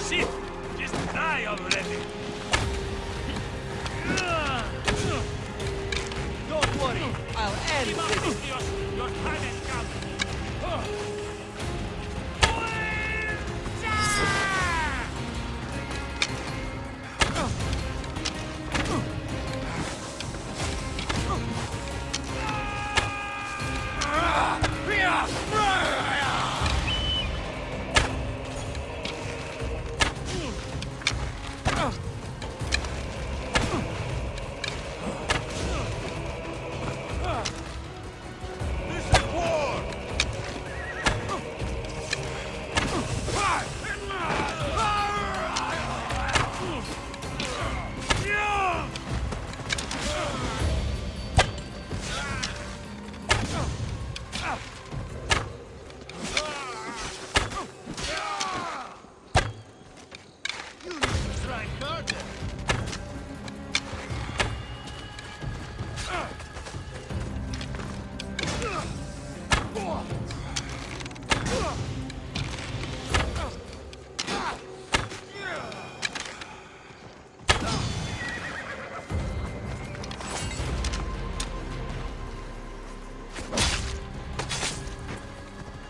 Shit! Just die already! Don't worry, I'll end this. Your time has come.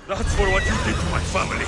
That's for what you did to my family.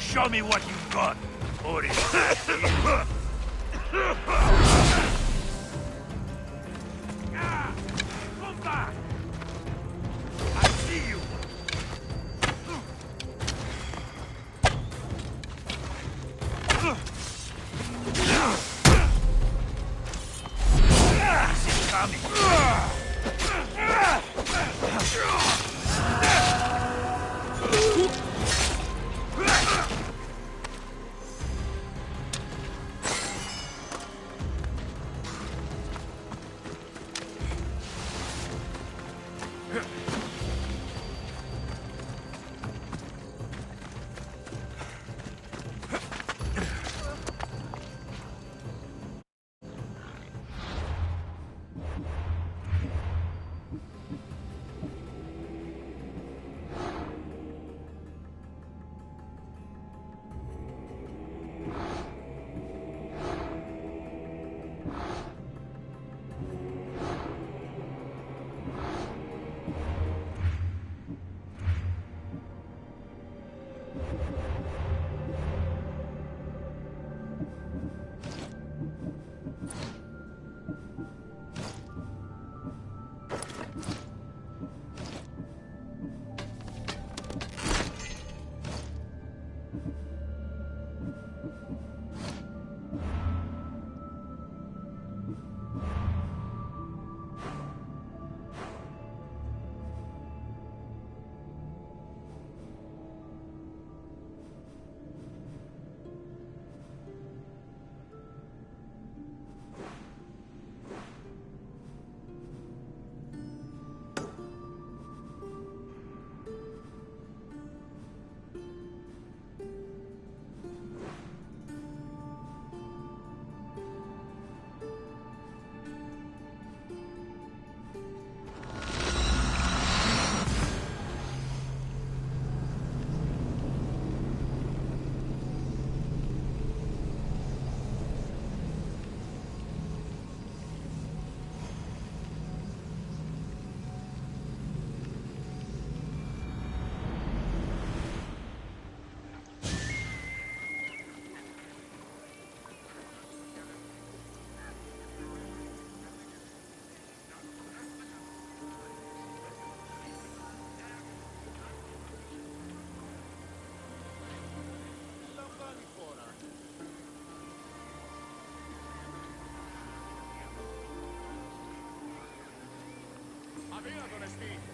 Show me what you've got, Odyssey. Come back! I see you! He's coming. Arriba con Steve.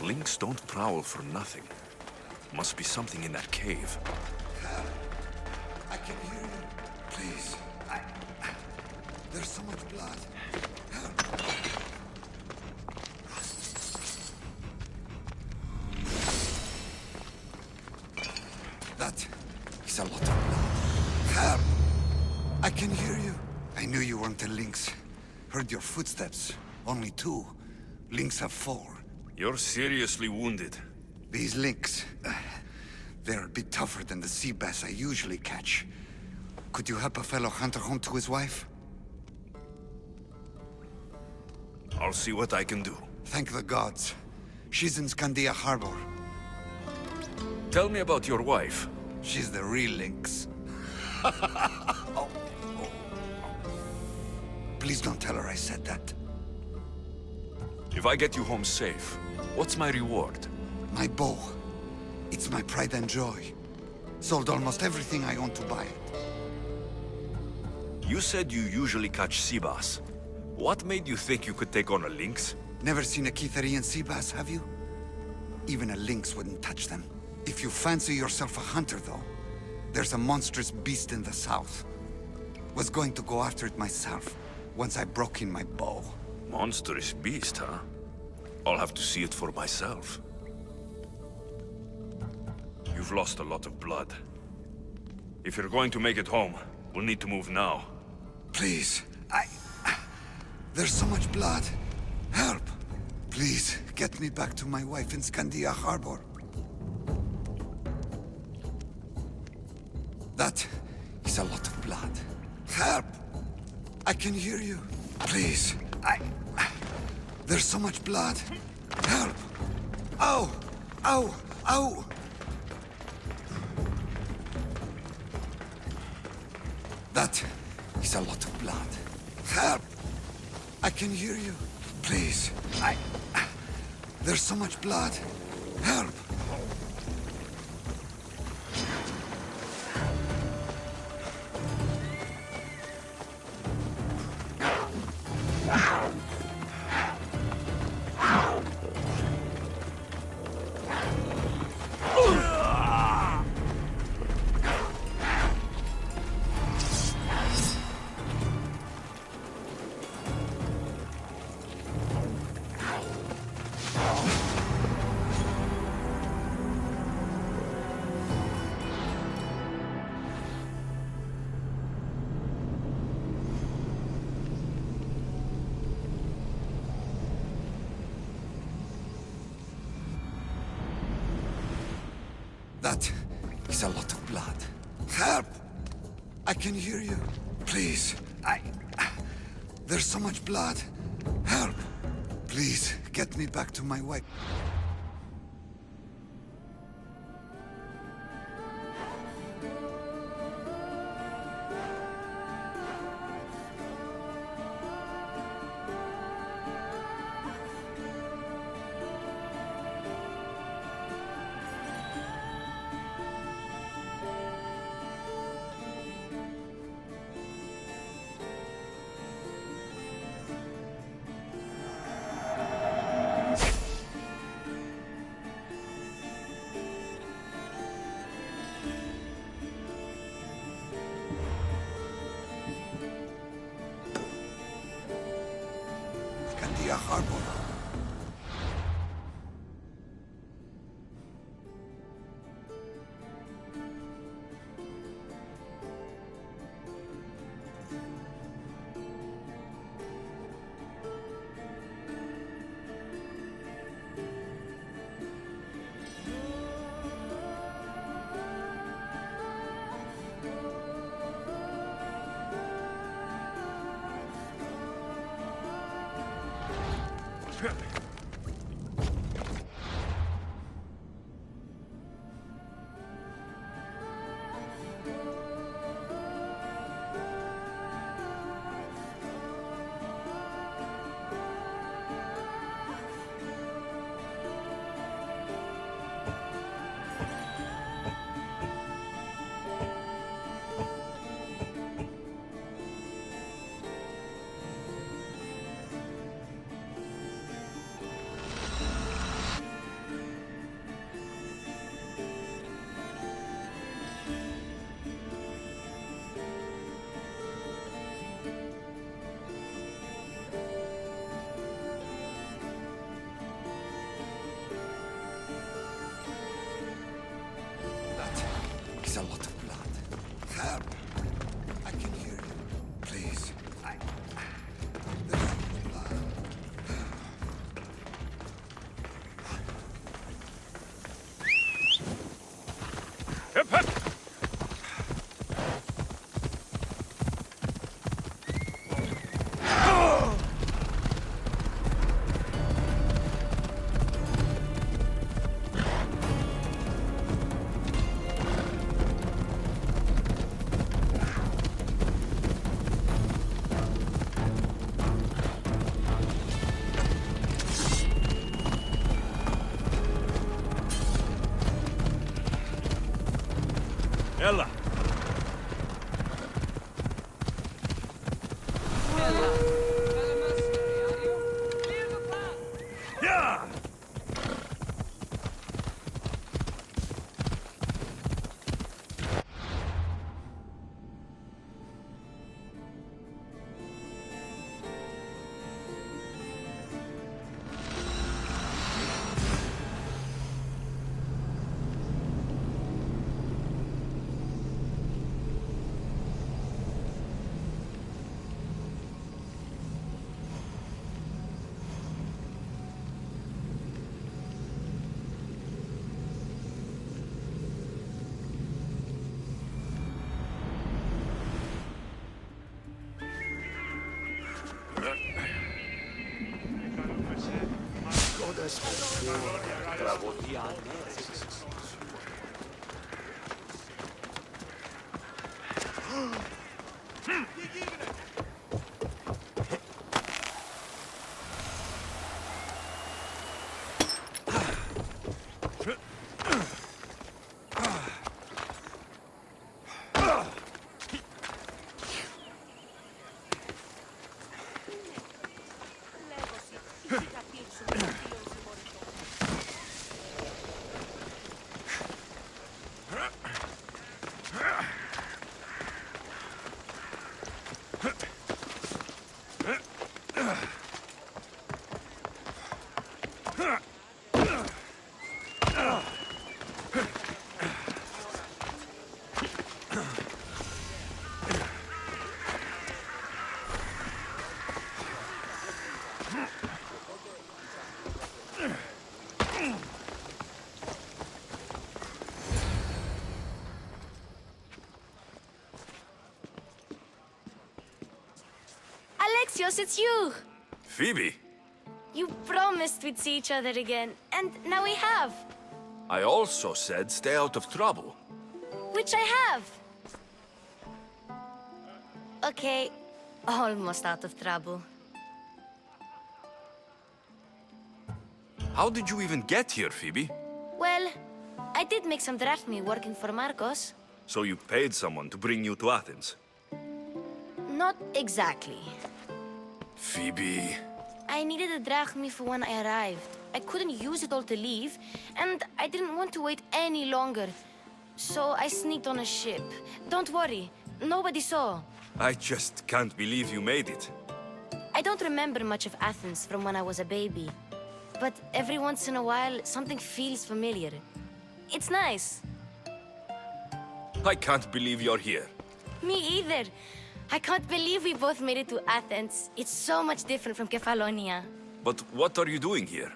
Lynx don't prowl for nothing. Must be something in that cave. I can hear you. Please. There's so much blood. Help. That is a lot of blood. Help! I can hear you. I knew you weren't a lynx. Heard your footsteps. Only two. Lynx have four. You're seriously wounded. These lynx, they're a bit tougher than the sea bass I usually catch. Could you help a fellow hunter home to his wife? I'll see what I can do. Thank the gods. She's in Scandia Harbor. Tell me about your wife. She's the real lynx. Please don't tell her I said that. If I get you home safe, what's my reward? My bow. It's my pride and joy. Sold almost everything I own to buy it. You said you usually catch sea bass. What made you think you could take on a lynx? Never seen a Kitharian sea bass, have you? Even a lynx wouldn't touch them. If you fancy yourself a hunter, though, there's a monstrous beast in the south. Was going to go after it myself, once I broke in my bow. Monstrous beast, huh? I'll have to see it for myself. You've lost a lot of blood. If you're going to make it home, we'll need to move now. Please, there's so much blood. Help! Please, get me back to my wife in Scandia Harbor. That is a lot of blood. Help! I can hear you. Please, there's so much blood. Help! Ow! Ow! Ow! That is a lot of blood. Help! I can hear you. Please, there's so much blood. Help! That is a lot of blood. Help! I can hear you. Please, There's so much blood. Help! Please, get me back to my wife. Candia Harbor. It's a lot of blood. Help! I can hear you. Please. There's so much blood. Hip, hip. Ella. Yeah. Marcos, it's you! Phoebe, You promised we'd see each other again, and now we have. I also said stay out of trouble. Which I have. Okay, almost out of trouble. How did you even get here, Phoebe? Well, I did make some drachmi working for Marcos. So you paid someone to bring you to Athens? Not exactly. Phoebe... I needed a drachmi for when I arrived. I couldn't use it all to leave, and I didn't want to wait any longer. So I sneaked on a ship. Don't worry, nobody saw. I just can't believe you made it. I don't remember much of Athens from when I was a baby. But every once in a while, something feels familiar. It's nice. I can't believe you're here. Me either. I can't believe we both made it to Athens. It's so much different from Kefalonia. But what are you doing here?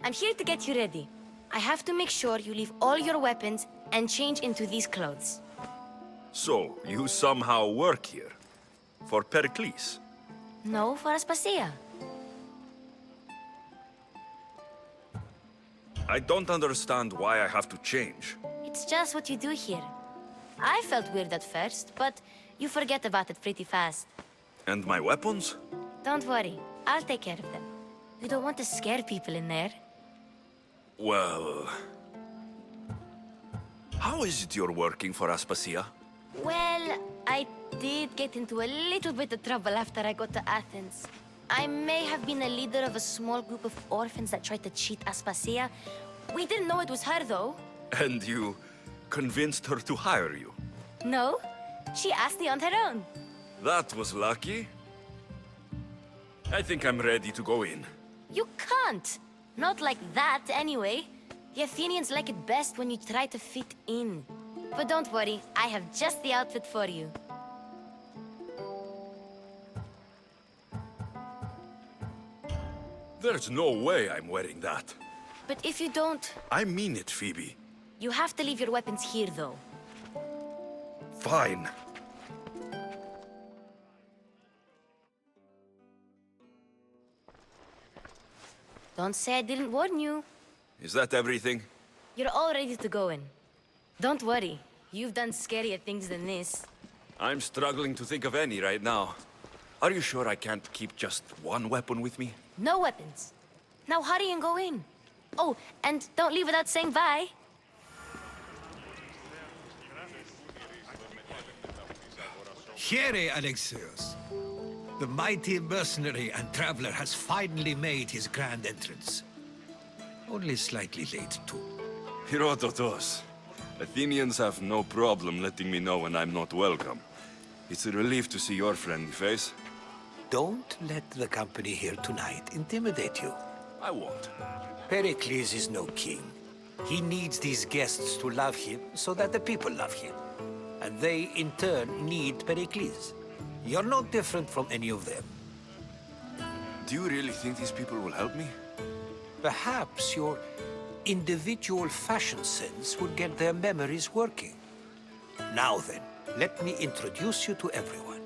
I'm here to get you ready. I have to make sure you leave all your weapons and change into these clothes. So, you somehow work here? For Pericles? No, for Aspasia. I don't understand why I have to change. It's just what you do here. I felt weird at first, but you forget about it pretty fast. And my weapons? Don't worry, I'll take care of them. You don't want to scare people in there. Well... How is it you're working for Aspasia? Well, I did get into a little bit of trouble after I got to Athens. I may have been a leader of a small group of orphans that tried to cheat Aspasia. We didn't know it was her, though. And you convinced her to hire you? No, she asked me on her own. That was lucky. I think I'm ready to go in. You can't. Not like that, anyway. The Athenians like it best when you try to fit in. But don't worry, I have just the outfit for you. There's no way I'm wearing that. But if you don't, I mean it, Phoebe. you have to leave your weapons here, though. Fine. Don't say I didn't warn you. Is that everything? You're all ready to go in. Don't worry, you've done scarier things than this. I'm struggling to think of any right now. Are you sure I can't keep just one weapon with me? No weapons. Now hurry and go in. Oh, and don't leave without saying bye. Here, Alexios. The mighty mercenary and traveler has finally made his grand entrance. Only slightly late, too. Herodotos. Athenians have no problem letting me know when I'm not welcome. It's a relief to see your friendly face. Don't let the company here tonight intimidate you. I won't. Pericles is no king. He needs these guests to love him so that the people love him. And they, in turn, need Pericles. You're no different from any of them. Do you really think these people will help me? Perhaps your individual fashion sense would get their memories working. Now then, let me introduce you to everyone.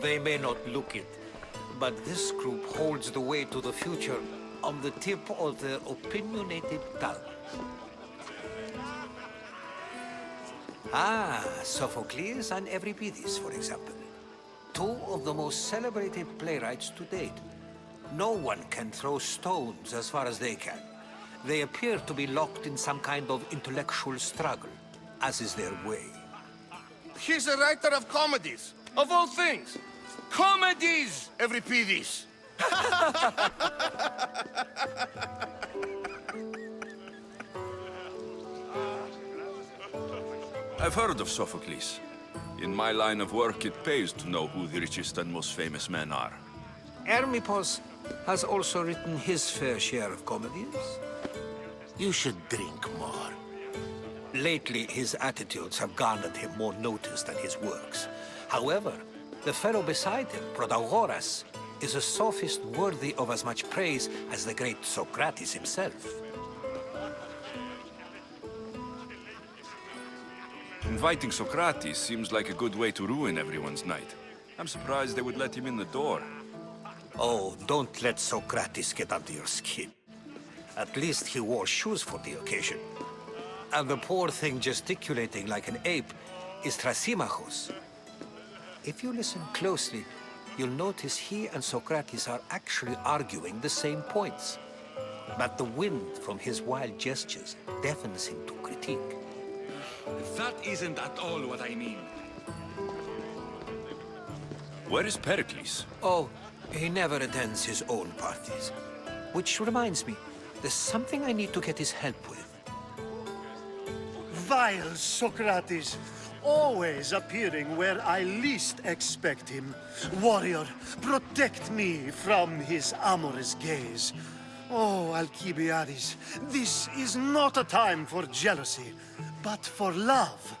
They may not look it, but this group holds the way to the future on the tip of their opinionated tongues. Ah, Sophocles and Euripides, for example. Two of the most celebrated playwrights to date. No one can throw stones as far as they can. They appear to be locked in some kind of intellectual struggle, as is their way. He's a writer of comedies, of all things. Comedies, Euripides. I've heard of Sophocles. In my line of work, it pays to know who the richest and most famous men are. Hermippos has also written his fair share of comedies. You should drink more. Lately, his attitudes have garnered him more notice than his works. However, the fellow beside him, Protagoras, is a sophist worthy of as much praise as the great Socrates himself. Inviting Socrates seems like a good way to ruin everyone's night. I'm surprised they would let him in the door. Oh, don't let Socrates get under your skin. At least he wore shoes for the occasion. And the poor thing gesticulating like an ape is Thrasymachos. If you listen closely, you'll notice he and Socrates are actually arguing the same points. But the wind from his wild gestures deafens him to critique. That isn't at all what I mean. Where is Pericles? Oh, he never attends his own parties. Which reminds me, there's something I need to get his help with. Vile Socrates, always appearing where I least expect him. Warrior, protect me from his amorous gaze. Oh, Alcibiades, this is not a time for jealousy, but for love.